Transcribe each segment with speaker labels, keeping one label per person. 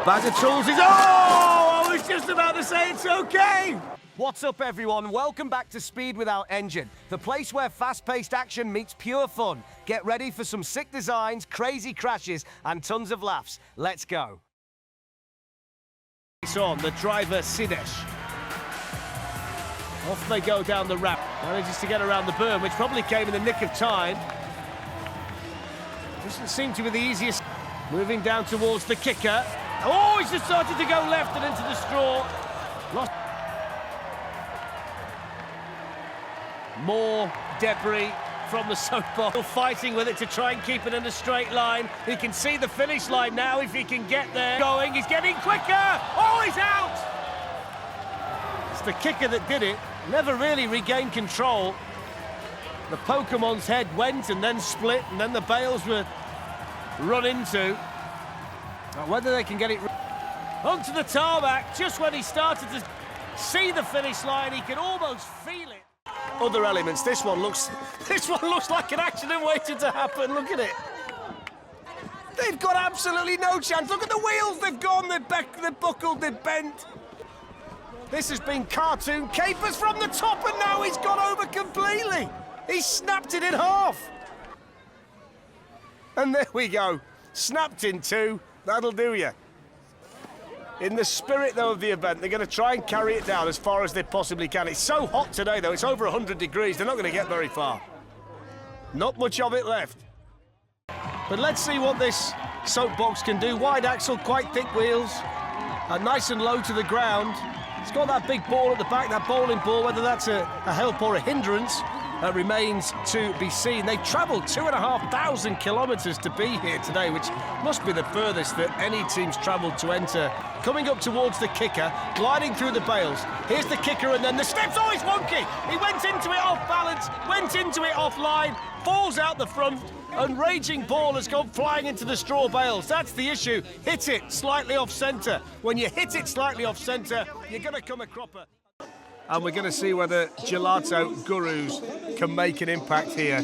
Speaker 1: Batter tools is... Oh! I was just about to say it's okay!
Speaker 2: What's up, everyone? Welcome back to Speed Without Engine, the place where fast-paced action meets pure fun. Get ready for some sick designs, crazy crashes, and tons of laughs. Let's go.
Speaker 1: It's on, the driver, Sidesh. Off they go down the ramp. Manages to get around the berm, which probably came in the nick of time. Doesn't seem to be the easiest. Moving down towards the kicker. Oh, he's just started to go left and into the straw. Lost. More debris from the soapbox. Fighting with it to try and keep it in a straight line. He can see the finish line now if he can get there. Going, he's getting quicker. Oh, he's out! It's the kicker that did it. Never really regained control. The Pokemon's head went and then split, and then the bales were run into. Whether they can get it onto the tarmac, just when he started to see the finish line, he can almost feel it. Other elements, this one looks like an accident waiting to happen. Look at it. They've got absolutely no chance. Look at the wheels, they've gone, they're buckled, they're bent. This has been cartoon capers from the top, and now he's gone over completely. He snapped it in half. And there we go. Snapped in two. That'll do you. In the spirit, though, of the event, they're going to try and carry it down as far as they possibly can. It's so hot today, though. It's over 100 degrees. They're not going to get very far. Not much of it left. But let's see what this soapbox can do. Wide axle, quite thick wheels. Nice and low to the ground. It's got that big ball at the back, that bowling ball. Whether that's a help or a hindrance remains to be seen. They've travelled 2,500 kilometres to be here today, which must be the furthest that any team's travelled to enter. Coming up towards the kicker, gliding through the bales. Here's the kicker, and then the steps. Oh, he's wonky! He went into it off balance, went into it offline, falls out the front, and Raging Ball has gone flying into the straw bales. That's the issue. Hit it slightly off centre. When you hit it slightly off centre, you're going to come a cropper. And we're going to see whether GELATO-GURUS can make an impact here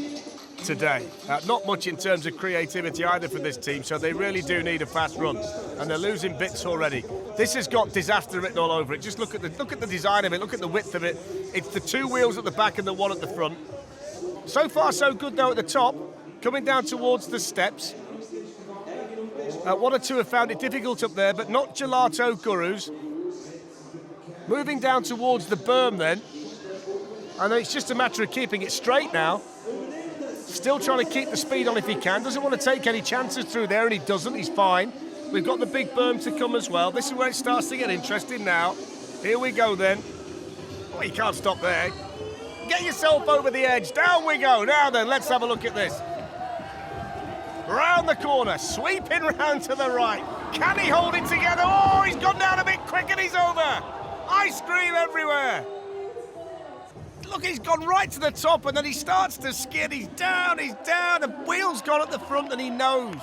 Speaker 1: today. Not much in terms of creativity either for this team, so they really do need a fast run. And they're losing bits already. This has got disaster written all over it. Just look at the design of it, look at the width of it. It's the two wheels at the back and the one at the front. So far, so good, though, at the top. Coming down towards the steps. One or two have found it difficult up there, but not GELATO-GURUS. Moving down towards the berm then. And then it's just a matter of keeping it straight now. Still trying to keep the speed on if he can. Doesn't want to take any chances through there, and he doesn't. He's fine. We've got the big berm to come as well. This is where it starts to get interesting now. Here we go then. Oh, you can't stop there. Get yourself over the edge. Down we go. Now then, let's have a look at this. Round the corner, sweeping round to the right. Can he hold it together? Oh, he's gone down a bit quick and he's over. Ice cream everywhere. Look, he's gone right to the top and then he starts to skid. He's down, the wheel's gone at the front and he knows.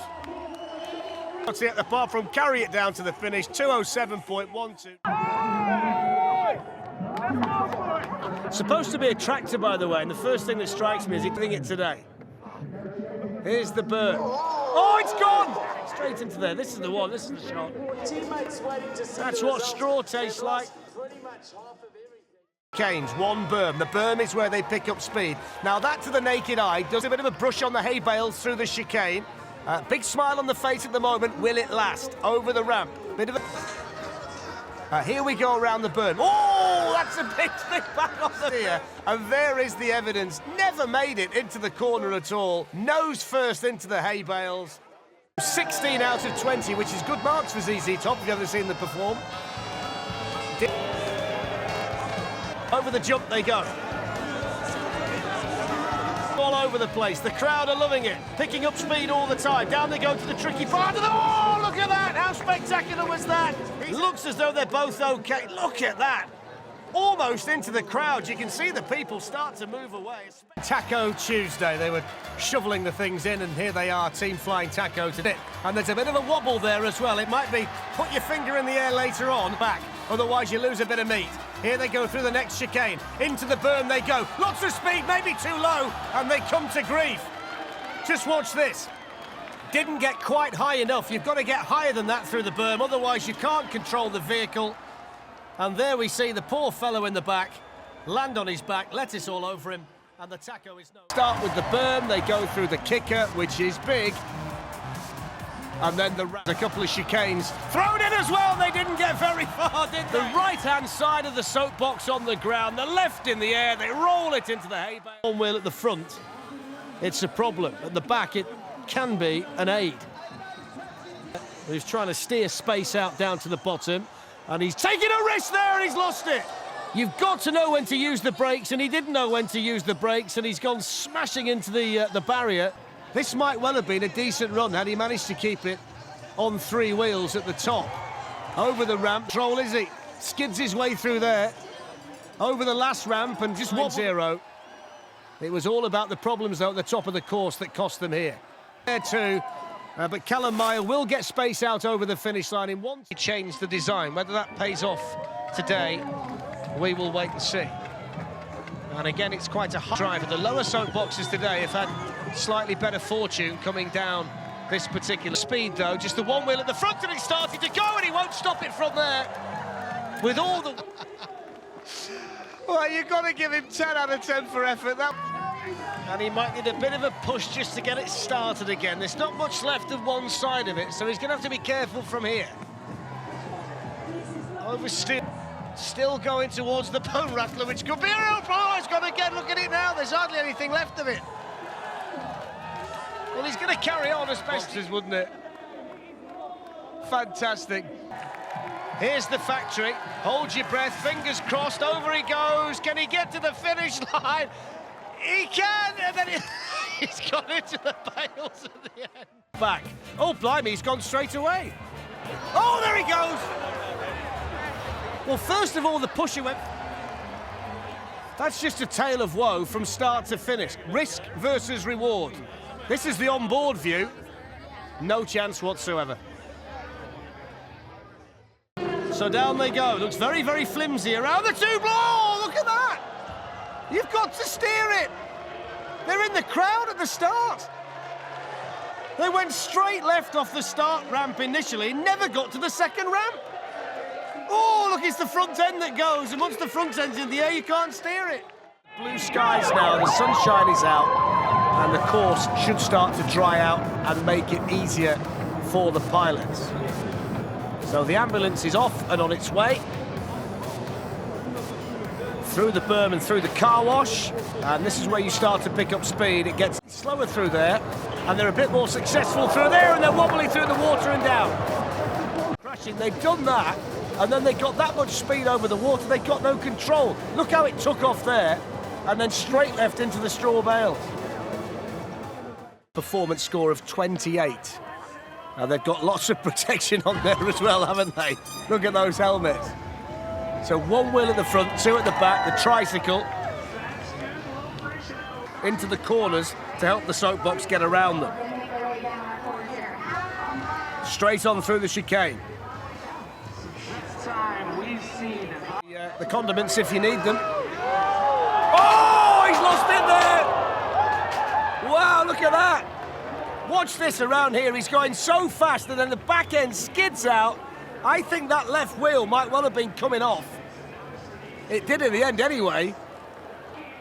Speaker 1: That's it, apart from carry it down to the finish, 207.12. Supposed to be a tractor, by the way, and the first thing that strikes me is he's doing it today. Here's the bird. Oh, it's gone! Straight into there. This is the one, this is the shot. That's what straw tastes like. Canes, one berm. The berm is where they pick up speed. Now that to the naked eye does a bit of a brush on the hay bales through the chicane. Big smile on the face at the moment. Will it last? Over the ramp. Bit of a... here we go around the berm. Oh, that's a big thing back off the here. And there is the evidence. Never made it into the corner at all. Nose first into the hay bales. 16 out of 20, which is good marks for ZZ Top if you've ever seen them perform. Over the jump they go. All over the place. The crowd are loving it. Picking up speed all the time. Down they go to the tricky part of the... Oh, look at that! How spectacular was that? It looks as though they're both okay. Look at that. Almost into the crowd. You can see the people start to move away. Taco Tuesday. They were shoveling the things in, and here they are, Team Flying Taco today. And there's a bit of a wobble there as well. It might be put your finger in the air later on, back. Otherwise, you lose a bit of meat. Here they go through the next chicane. Into the berm they go. Lots of speed, maybe too low, and they come to grief. Just watch this.
Speaker 2: Didn't get quite high enough. You've got to get higher than that through the berm, otherwise you can't control the vehicle. And there we see the poor fellow in the back land on his back, lettuce all over him, and the taco is no... Start with the berm, they go through the kicker, which is big. And then a couple of chicanes thrown in as well. They didn't get very far, did they? The right-hand side of the soapbox on the ground, the left in the air, they roll it into the hay bale. One wheel at the front, it's a problem. At the back, it can be an aid. He's trying to steer space out down to the bottom, and he's taking a risk there, and he's lost it. You've got to know when to use the brakes, and he didn't know when to use the brakes, and he's gone smashing into the barrier. This might well have been a decent run had he managed to keep it on three wheels at the top. Over the ramp, troll is he? Skids his way through there. Over the last ramp and just 1-0. It was all about the problems though at the top of the course that cost them here. There too, but Callum Meyer will get space out over the finish line in one. He changed the design. Whether that pays off today, we will wait and see. And again, it's quite a high drive. The lower soapboxes today have had slightly better fortune coming down this particular speed, though. Just the one wheel at the front, and it's starting to go, and he won't stop it from there. With all the...
Speaker 1: Well, you've got to give him 10 out of 10 for effort.
Speaker 2: And he might need a bit of a push just to get it started again. There's not much left of one side of it, so he's going to have to be careful from here. Oversteer. Still going towards the bone rattler, which could be a real problem. He's gone again, look at it now. There's hardly anything left of it. Well, he's going to carry on as best as, wouldn't it?
Speaker 1: Fantastic.
Speaker 2: Here's the factory. Hold your breath, fingers crossed. Over he goes. Can he get to the finish line? He can, and then he's gone into the bales at the end. Back. Oh, blimey, he's gone straight away. Oh, there he goes. Well, first of all, the pusher went... That's just a tale of woe from start to finish. Risk versus reward. This is the on-board view. No chance whatsoever. So down they go. Looks very, very flimsy around the two. Oh, look at that! You've got to steer it. They're in the crowd at the start. They went straight left off the start ramp initially, never got to the second ramp. Oh, look, it's the front end that goes, and once the front end's in the air, you can't steer it. Blue skies now, the sunshine is out, and the course should start to dry out and make it easier for the pilots. So the ambulance is off and on its way. Through the berm and through the car wash, and this is where you start to pick up speed. It gets slower through there, and they're a bit more successful through there, and they're wobbly through the water and down. Crashing, they've done that. And then they got that much speed over the water, they got no control. Look how it took off there, and then straight left into the straw bales. Performance score of 28. And they've got lots of protection on there as well, haven't they? Look at those helmets. So one wheel at the front, two at the back, the tricycle into the corners to help the soapbox get around them. Straight on through the chicane. The condiments if you need them. Oh, he's lost it there! Wow, look at that! Watch this around here. He's going so fast and then the back end skids out. I think that left wheel might well have been coming off. It did in the end anyway.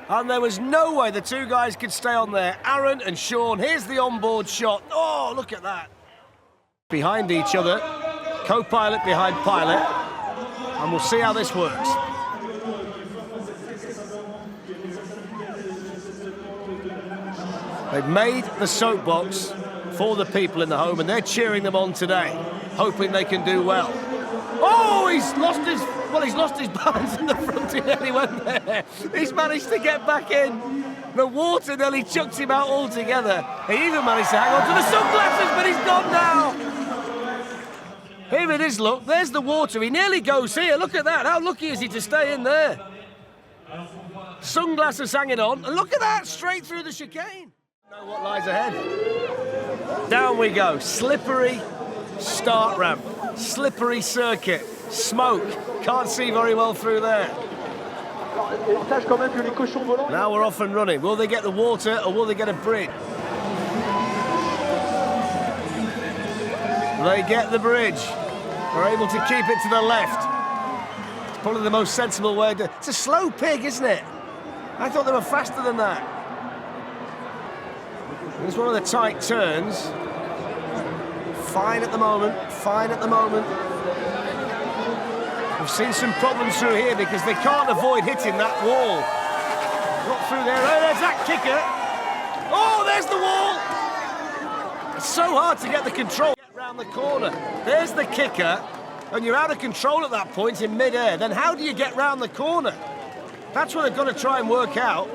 Speaker 2: And there was no way the two guys could stay on there. Aaron and Sean, here's the onboard shot. Oh, look at that. Behind each other, co-pilot behind pilot. And we'll see how this works. They've made the soapbox for the people in the home, and they're cheering them on today, hoping they can do well. Oh, he's lost his balance in the front. He nearly went there. He's managed to get back in. The water nearly chucked him out altogether. He even managed to hang on to the sunglasses, but he's gone now. Here it is, look, there's the water. He nearly goes here. Look at that. How lucky is he to stay in there? Sunglasses hanging on. And look at that, straight through the chicane. Know what lies ahead. Down we go. Slippery start ramp. Slippery circuit. Smoke. Can't see very well through there. Now we're off and running. Will they get the water or will they get a bridge?
Speaker 1: They get the bridge. They're able to keep it to the left. It's probably the most sensible way to... It's a slow pig, isn't it? I thought they were faster than that. It's one of the tight turns. Fine at the moment, fine at the moment. We've seen some problems through here because they can't avoid hitting that wall. Got through there. Oh, there's that kicker. Oh, there's the wall. It's so hard to get the control. Get round the corner. There's the kicker, and you're out of control at that point in mid-air. Then how do you get round the corner? That's what they've got to try and work out.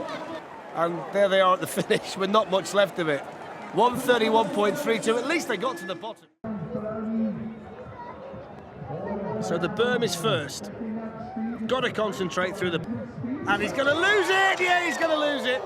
Speaker 1: And there they are at the finish with not much left of it. 131.32. At least they got to the bottom. So the berm is first. Got to concentrate through the... And he's going to lose it! Yeah, he's going to lose it.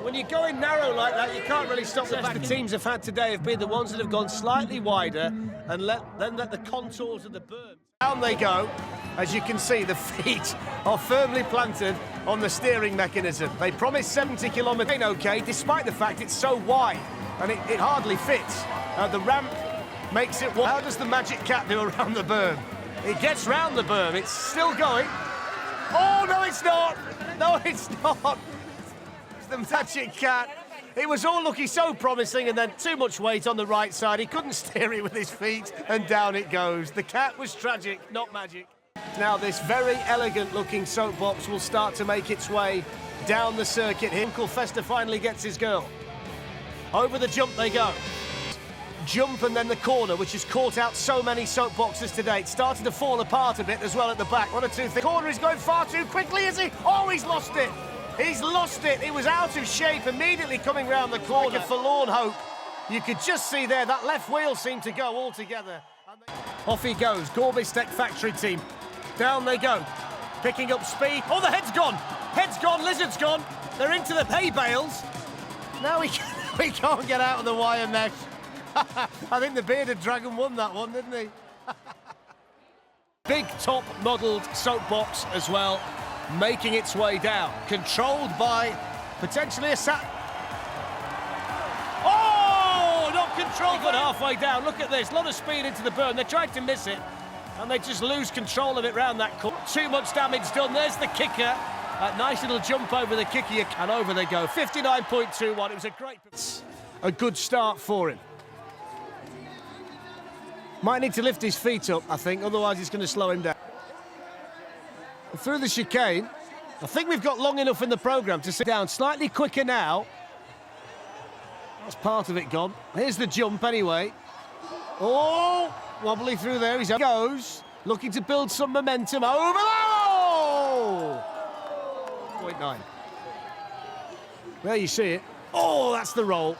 Speaker 1: When you're going narrow like that, you can't really stop the back. The teams have had today have been the ones that have gone slightly wider and then let the contours of the berm. Down they go. As you can see, the feet are firmly planted on the steering mechanism. They promise 70 kilometres. Okay, despite the fact it's so wide and it hardly fits. The ramp makes it... How does the Magic Cat do around the berm? It gets round the berm. It's still going. Oh, no, it's not. No, it's not. It's the Magic Cat. It was all looking so promising, and then too much weight on the right side. He couldn't steer it with his feet, and down it goes. The cat was tragic, not magic. Now, this very elegant-looking soapbox will start to make its way down the circuit here. Uncle Fester finally gets his girl. Over the jump they go. Jump and then the corner, which has caught out so many soapboxes today. It's starting to fall apart a bit as well at the back. One or two things. Corner is going far too quickly, is he? Oh, he's lost it. He's lost it. It was out of shape immediately coming round the corner. Like a forlorn hope. You could just see there, that left wheel seemed to go altogether. Off he goes, BORBISTEK factory team. Down they go, picking up speed. Oh, the head's gone. Head's gone, lizard's gone. They're into the hay bales. Now we can't get out of the wire mesh. I think the bearded dragon won that one, didn't he? Big top-modelled soapbox as well, making its way down. Controlled by potentially a Oh, not controlled, but halfway down. Look at this, a lot of speed into the berm. They tried to miss it, and they just lose control of it round that corner. Too much damage done. There's the kicker. That nice little jump over the kicker, and over they go. 59.21. It was a good start for him. Might need to lift his feet up, I think, otherwise it's going to slow him down. Through the chicane, I think we've got long enough in the programme to sit down. Slightly quicker now. That's part of it gone. Here's the jump anyway. Oh, wobbly through there. He goes, looking to build some momentum. Over. Oh! 0.9. There you see it. Oh, that's the roll.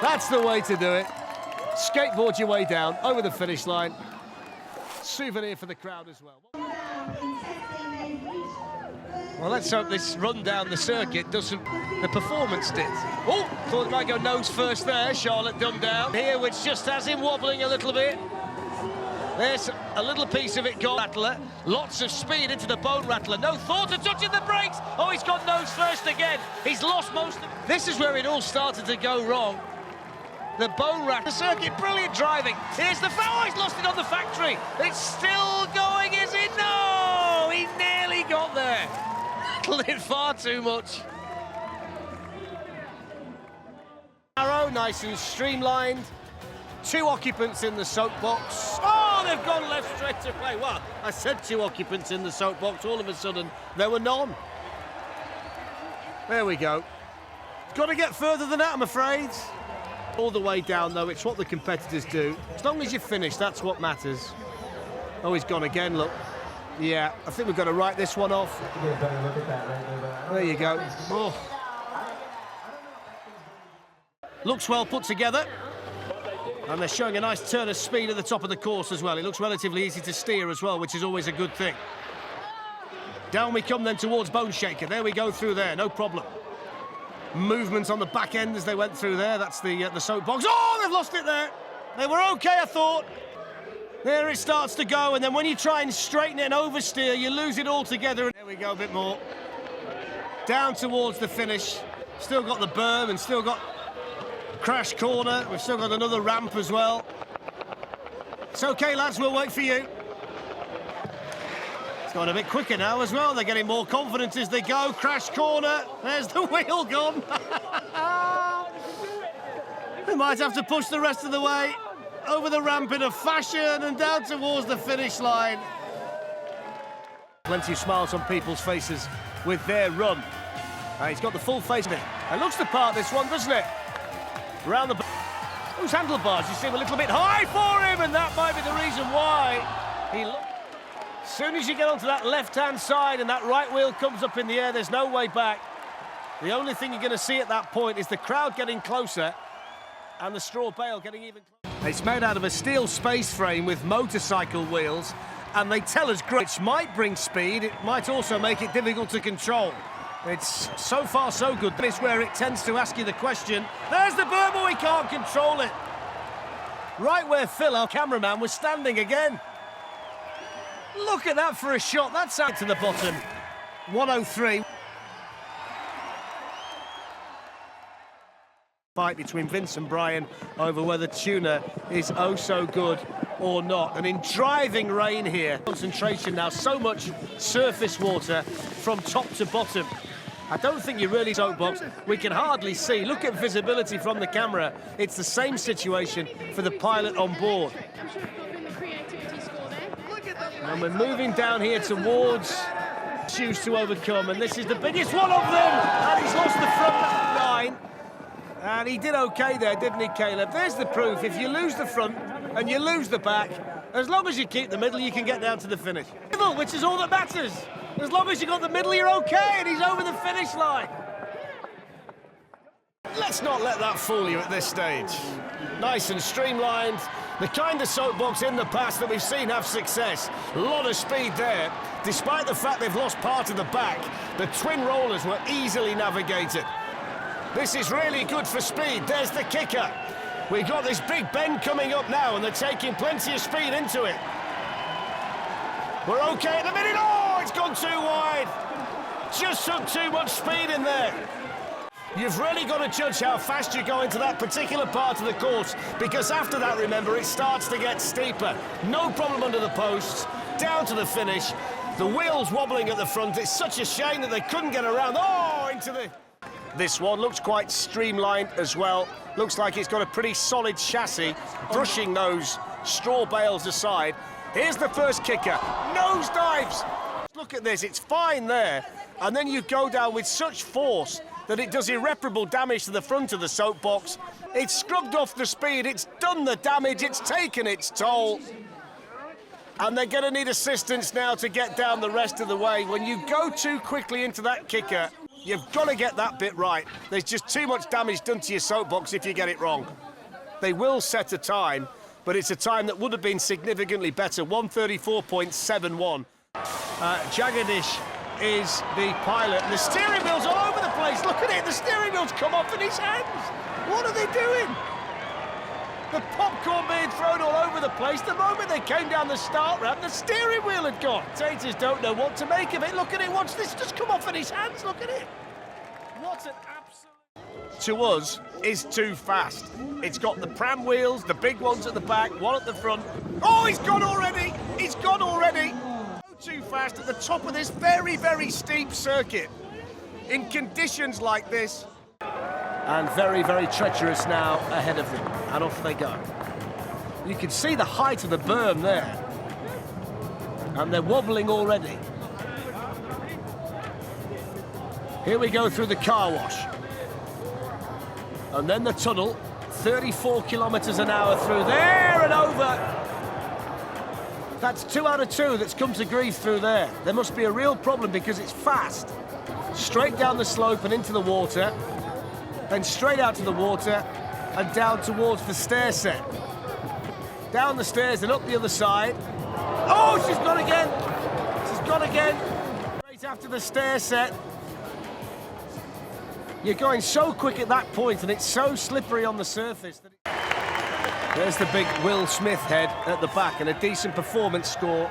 Speaker 1: That's the way to do it. Skateboard your way down, over the finish line. Souvenir for the crowd as well. Well, let's hope this run down the circuit doesn't... The performance did. Oh, thought it might go nose first there. Charlotte dumbed down. Here, which just has him wobbling a little bit. There's a little piece of it gone. Rattler. Lots of speed into the bone rattler. No thought of touching the brakes. Oh, he's gone nose first again. He's lost most of... This is where it all started to go wrong. The bone rack, the circuit, brilliant driving. Here's the foul. Oh, he's lost it on the factory. It's still going, is it? No! He nearly got there. Rattled it far too much. Narrow, nice and streamlined. 2 occupants in the soapbox. Oh, they've gone left straight away. Well, I said 2 occupants in the soapbox. All of a sudden, there were none. There we go. Got to get further than that, I'm afraid. All the way down, though, it's what the competitors do. As long as you finish, that's what matters. Oh, he's gone again, look. Yeah, I think we've got to write this one off. There you go. Oh. Looks well put together. And they're showing a nice turn of speed at the top of the course as well. It looks relatively easy to steer as well, which is always a good thing. Down we come then towards Bone Shaker. There we go through there, no problem. Movement on the back end as they went through there. That's the soapbox. Oh, they've lost it there. They were okay, I thought. There it starts to go, and then when you try and straighten it and oversteer, you lose it altogether. There we go, a bit more. Down towards the finish. Still got the berm and still got crash corner. We've still got another ramp as well.
Speaker 2: It's okay, lads, we'll wait for you. It's going a bit quicker now as well. They're getting more confidence as they go. Crash corner. There's the wheel gone. They might have to push the rest of the way over the ramp in a fashion and down towards the finish line. Plenty of smiles on people's faces with their run. He's got the full face of it. It looks the part, this one, doesn't it? Around the... Those handlebars, you seem a little bit high for him, and that might be the reason why he... As soon as you get onto that left-hand side and that right wheel comes up in the air, there's no way back. The only thing you're going to see at that point is the crowd getting closer and the straw bale getting even closer. It's made out of a steel space frame with motorcycle wheels, and they tell us which might bring speed, it might also make it difficult to control. It's so far so good. This is where it tends to ask you the question, there's the berm, but we can't control it. Right where Phil, our cameraman, was standing again. Look at that for a shot. That's out to the bottom. 103. Fight between Vince and Brian over whether TUNA is oh so good or not. And in driving rain here, concentration now, so much surface water from top to bottom. I don't think you really soapbox. We can hardly see. Look at visibility from the camera. It's the same situation for the pilot on board. And we're moving down here towards issues to overcome, and this is the biggest one of them. And he's lost the front line. And he did okay there, didn't he, Caleb? There's the proof. If you lose the front and you lose the back, as long as you keep the middle, you can get down to the finish. Which is all that matters. As long as you got the middle, you're okay, and he's over the finish line. Let's not let that fool you at this stage. Nice and streamlined. The kind of soapbox in the past that we've seen have success. A lot of speed there. Despite the fact they've lost part of the back, the twin rollers were easily navigated. This is really good for speed. There's the kicker. We've got this big bend coming up now, and they're taking plenty of speed into it. We're okay at the minute. Oh, it's gone too wide. Just took too much speed in there. You've really got to judge how fast you go into that particular part of the course, because after that, remember, it starts to get steeper. No problem under the posts, down to the finish. The wheels wobbling at the front. It's such a shame that they couldn't get around. Oh, into the... This one looks quite streamlined as well. Looks like it's got a pretty solid chassis, brushing those straw bales aside. Here's the first kicker. Nose dives. Look at this, it's fine there. And then you go down with such force that it does irreparable damage to the front of the soapbox. It's scrubbed off the speed, it's done the damage, it's taken its toll. And they're going to need assistance now to get down the rest of the way. When you go too quickly into that kicker, you've got to get that bit right. There's just too much damage done to your soapbox if you get it wrong. They will set a time, but it's a time that would have been significantly better, 1:34.71. Jagadish is the pilot. The steering wheel's all over the place. Look at it, the steering wheel's come off in his hands. What are they doing? The popcorn being thrown all over the place. The moment they came down the start ramp, the steering wheel had gone. Taters don't know what to make of it. Look at it, watch this just come off in his hands. Look at it. What an absolute... To us, is too fast. It's got the pram wheels, the big ones at the back, one at the front. Oh, he's gone already. He's gone already. Too fast at the top of this very, very steep circuit. In conditions like this. And very, very treacherous now ahead of them. And off they go. You can see the height of the berm there. And they're wobbling already. Here we go through the car wash. And then the tunnel. 34 kilometers an hour through there and over. That's 2 out of 2 that's come to grief through there. There must be a real problem because it's fast. Straight down the slope and into the water. Then straight out to the water and down towards the stair set. Down the stairs and up the other side. Oh, she's gone again. She's gone again. Straight after the stair set. You're going so quick at that point and it's so slippery on the surface. There's the big Will Smith head at the back and a decent performance score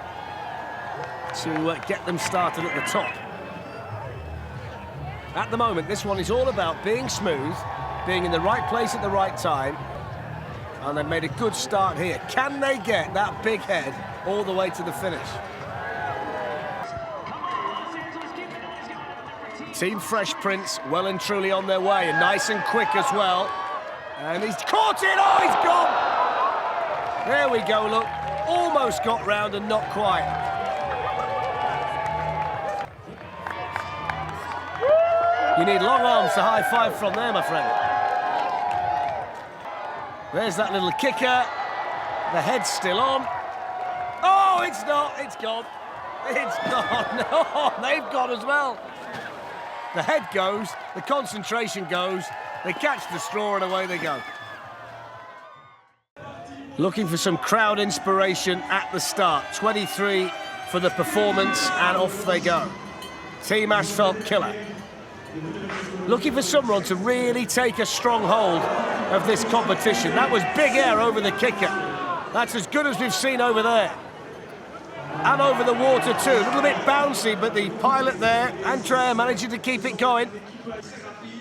Speaker 2: to get them started at the top. At the moment, this one is all about being smooth, being in the right place at the right time,
Speaker 1: And they've made a good start here. Can they get that big head all the way to the finish? Team Fresh Prince well and truly on their way, and nice and quick as well. And he's caught it! Oh, he's gone! There we go, look. Almost got round and not quite. You need long arms to high-five from there, my friend. There's that little kicker. The head's still on. Oh, it's not. It's gone. It's gone. No, they've gone as well. The head goes, the concentration goes, they catch the straw and away they go. Looking for some crowd inspiration at the start. 23 for the performance, and off they go. Team Asphalt Killer. Looking for someone to really take a strong hold of this competition. That was big air over the kicker. That's as good as we've seen over there. And over the water too. A little bit bouncy, but the pilot there, Andrea, managing to keep it going.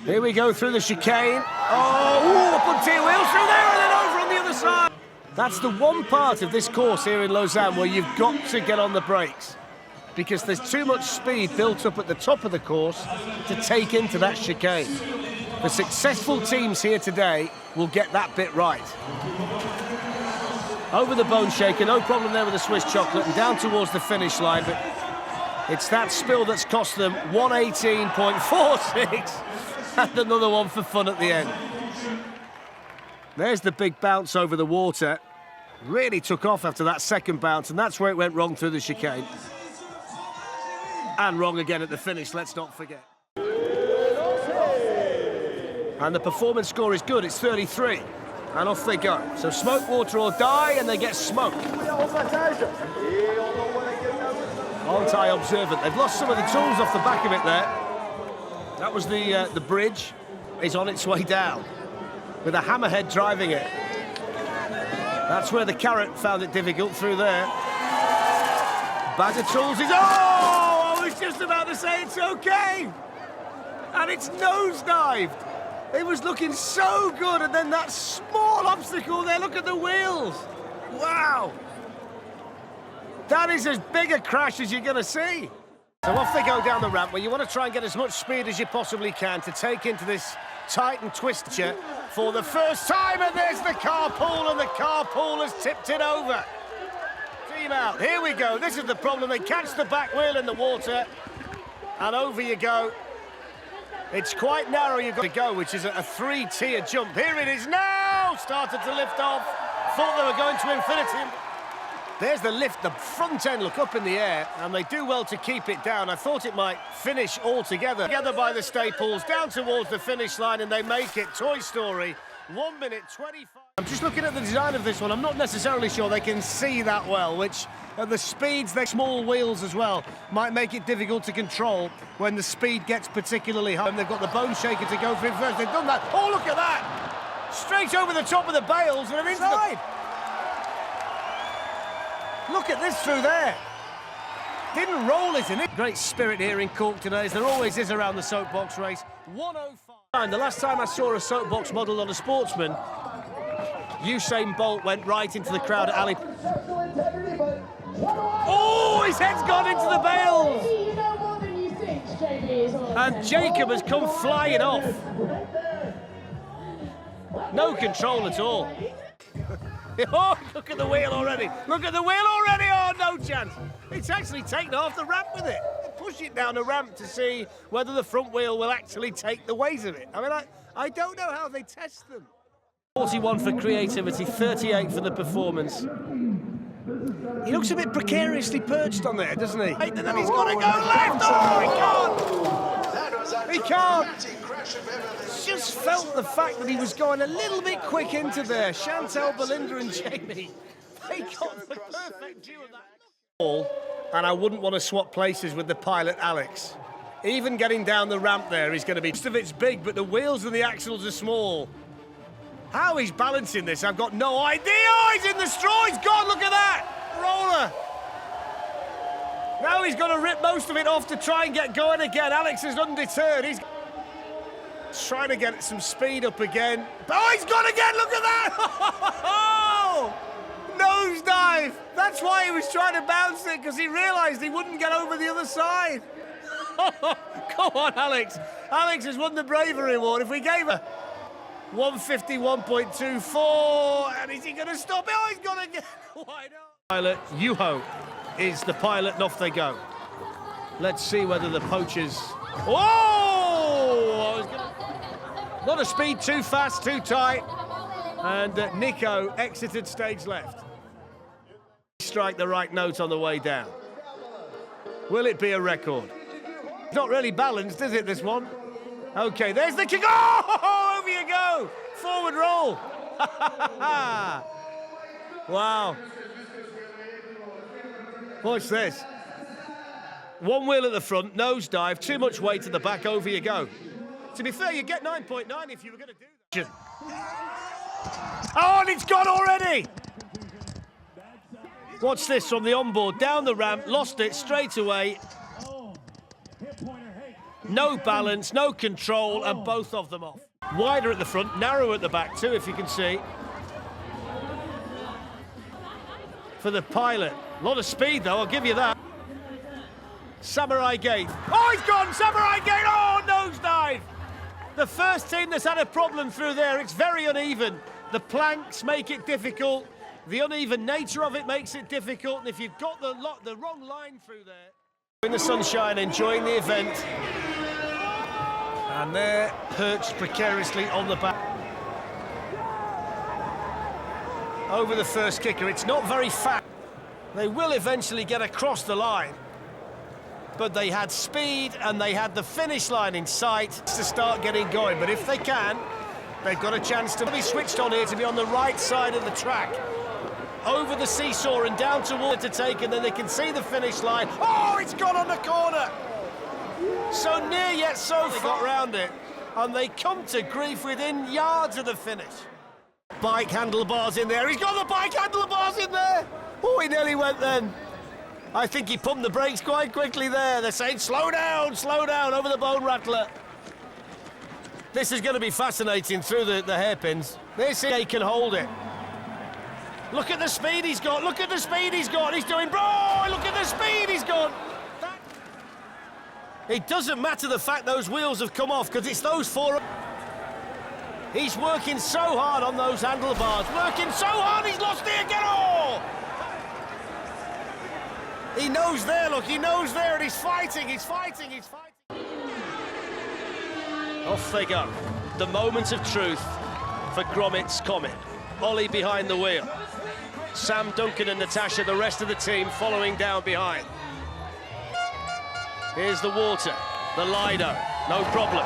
Speaker 1: Here we go through the chicane. Oh, up on two wheels through there and then over on the other side. That's the one part of this course here in Lausanne where you've got to get on the brakes, because there's too much speed built up at the top of the course to take into that chicane. The successful teams here today will get that bit right. Over the bone shaker, no problem there with the Swiss chocolate, and down towards the finish line, but it's that spill that's cost them 118.46 and another one for fun at the end. There's the big bounce over the water. Really took off after that second bounce, and that's where it went wrong through the chicane. And wrong again at the finish, let's not forget. And the performance score is good, it's 33. And off they go. So smoke, water or die, and they get smoked. Aren't I observant? They've lost some of the tools off the back of it there. That was the bridge is on its way down, with a hammerhead driving it. That's where the carrot found it difficult, through there. Bag of tools is... Oh! I was just about to say it's okay! And it's nosedived! It was looking so good, and then that small obstacle there, look at the wheels! Wow! That is as big a crash as you're going to see. So off they go down the ramp, where you want to try and get as much speed as you possibly can to take into this tight and twisted for the first time, and there's the carpool, and the carpool has tipped it over. Team out, here we go, this is the problem, they catch the back wheel in the water, and over you go. It's quite narrow you've got to go, which is a three-tier jump. Here it is now, started to lift off, thought they were going to infinity. There's the lift, the front end look up in the air, and they do well to keep it down. I thought it might finish altogether. Together by the staples, down towards the finish line, and they make it. Toy Story, 1 minute 25. I'm just looking at the design of this one. I'm not necessarily sure they can see that well, which at the speeds, they're small wheels as well, might make it difficult to control when the speed gets particularly high. And they've got the bone shaker to go through first. They've done that. Oh, look at that! Straight over the top of the bales and into the... Look at this through there. Didn't roll it in it. Great spirit here in Cork today, as there always is around the soapbox race. 105. The last time I saw a soapbox modelled on a sportsman, Usain Bolt went right into the crowd at Ali. Oh, his head's gone into the bales. And Jacob has come flying off. No control at all. Oh, look at the wheel already. Look at the wheel already. Oh, no chance. It's actually taken off the ramp with it. Push it down the ramp to see whether the front wheel will actually take the weight of it. I mean, I don't know how they test them. 41 for creativity, 38 for the performance. He looks a bit precariously perched on there, doesn't he? And then he's got to go left. Oh, he can't. He can't. Just felt the fact that he was going a little bit quick into there. Chantal, Belinda and Jamie, they got the perfect view of that. And I wouldn't want to swap places with the pilot, Alex. Even getting down the ramp there is going to be... Most of it's big, but the wheels and the axles are small. How he's balancing this, I've got no idea. Oh, he's in the straw. He's gone. Look at that. Roller. Now he's got to rip most of it off to try and get going again. Alex is undeterred. Trying to get some speed up again. Oh, he's gone again, look at that! Oh! Nosedive! That's why he was trying to bounce it, because he realised he wouldn't get over the other side. Come on, Alex. Alex has won the bravery award. If we gave her 151.24, and is he going to stop it? Oh, he's gone again. Why not? Pilot Yuho is the pilot, and off they go. Let's see whether the poachers... Oh! A lot of speed, too fast, too tight. And Nico exited stage left. Strike the right note on the way down. Will it be a record? It's not really balanced, is it, this one? Okay, there's the kick. Oh, over you go. Forward roll. Wow. Watch this. One wheel at the front, nosedive, too much weight at the back, over you go. To be fair, you get 9.9 if you were going to do that. Oh, and it's gone already! Watch this from the onboard, down the ramp, lost it straight away. No balance, no control, and both of them off. Wider at the front, narrow at the back too, if you can see. For the pilot. A lot of speed though, I'll give you that. Samurai Gate. Oh, he's gone! Samurai Gate! Oh, nosedive! The first team that's had a problem through there, it's very uneven. The planks make it difficult. The uneven nature of it makes it difficult. And if you've got the wrong line through there... In the sunshine, enjoying the event. And they're perched precariously on the back. Over the first kicker. It's not very fast. They will eventually get across the line. But they had speed and they had the finish line in sight to start getting going. But if they can, they've got a chance to be switched on here to be on the right side of the track. Over the seesaw and down toward to take, and then they can see the finish line. Oh, it's gone on the corner! So near yet so far. They got round it, and they come to grief within yards of the finish. Bike handlebars in there. He's got the bike handlebars in there! Oh, he nearly went then. I think he pumped the brakes quite quickly there. They're saying, slow down, over the bone rattler. This is going to be fascinating through the hairpins. This he can hold it. Look at the speed he's got, look at the speed he's got. He's doing, bro, look at the speed he's got. It doesn't matter the fact those wheels have come off, because it's those four. He's working so hard on those handlebars, working so hard, he's lost it again. Oh! He knows there, look, he knows there, and he's fighting, he's fighting, he's fighting. Off they go. The moment of truth for GROMIT'S Comet. Ollie behind the wheel. Sam Duncan and Natasha, the rest of the team, following down behind. Here's the water, the Lido, no problem.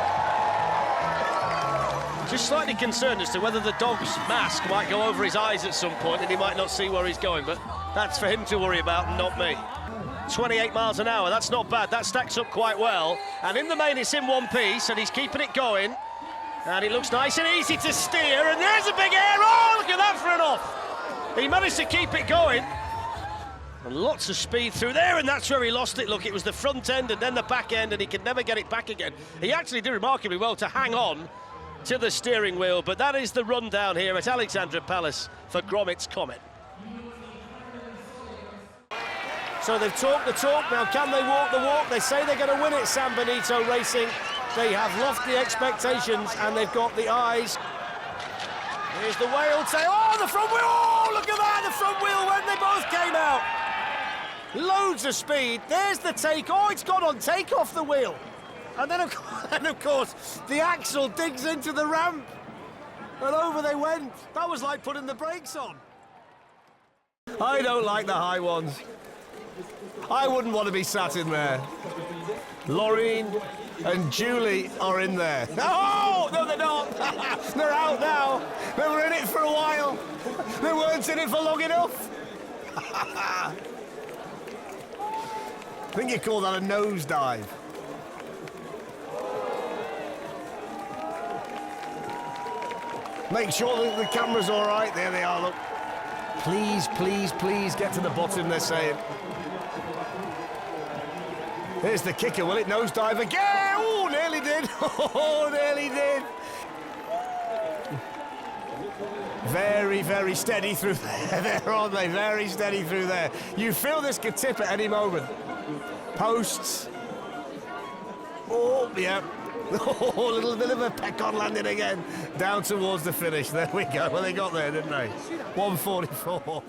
Speaker 1: Just slightly concerned as to whether the dog's mask might go over his eyes at some point and he might not see where he's going, but that's for him to worry about and not me. 28 miles an hour, that's not bad, that stacks up quite well. And in the main, it's in one piece, and he's keeping it going. And it looks nice and easy to steer, and there's a big air. Oh, look at that for an off. He managed to keep it going. And lots of speed through there, and that's where he lost it. Look, it was the front end and then the back end, and he could never get it back again. He actually did remarkably well to hang on to the steering wheel, but that is the rundown here at Alexandra Palace for GROMIT'S Comet. So they've talked the talk, now can they walk the walk? They say they're going to win it, San Benito Racing. They have lofty expectations, and they've got the eyes. Here's the whale tail. Oh, the front wheel! Oh, look at that, the front wheel when they both came out. Loads of speed. There's the take. Oh, it's gone on take off the wheel. And then, of course, the axle digs into the ramp. And over they went. That was like putting the brakes on. I don't like the high ones. I wouldn't want to be sat in there. Laureen and Julie are in there. Oh, no, they're not. They're out now. They were in it for a while. They weren't in it for long enough. I think you call that a nosedive. Make sure that the camera's all right. There they are, look. Please, please, please get to the bottom, they're saying. Here's the kicker, will it nosedive again? Oh, nearly did. Oh, nearly did. Very, very steady through there, aren't they? Very steady through there. You feel this could tip at any moment. Posts. Oh, yeah. Oh, a little bit of a peck-on landing again. Down towards the finish. There we go. Well, they got there, didn't they? 144.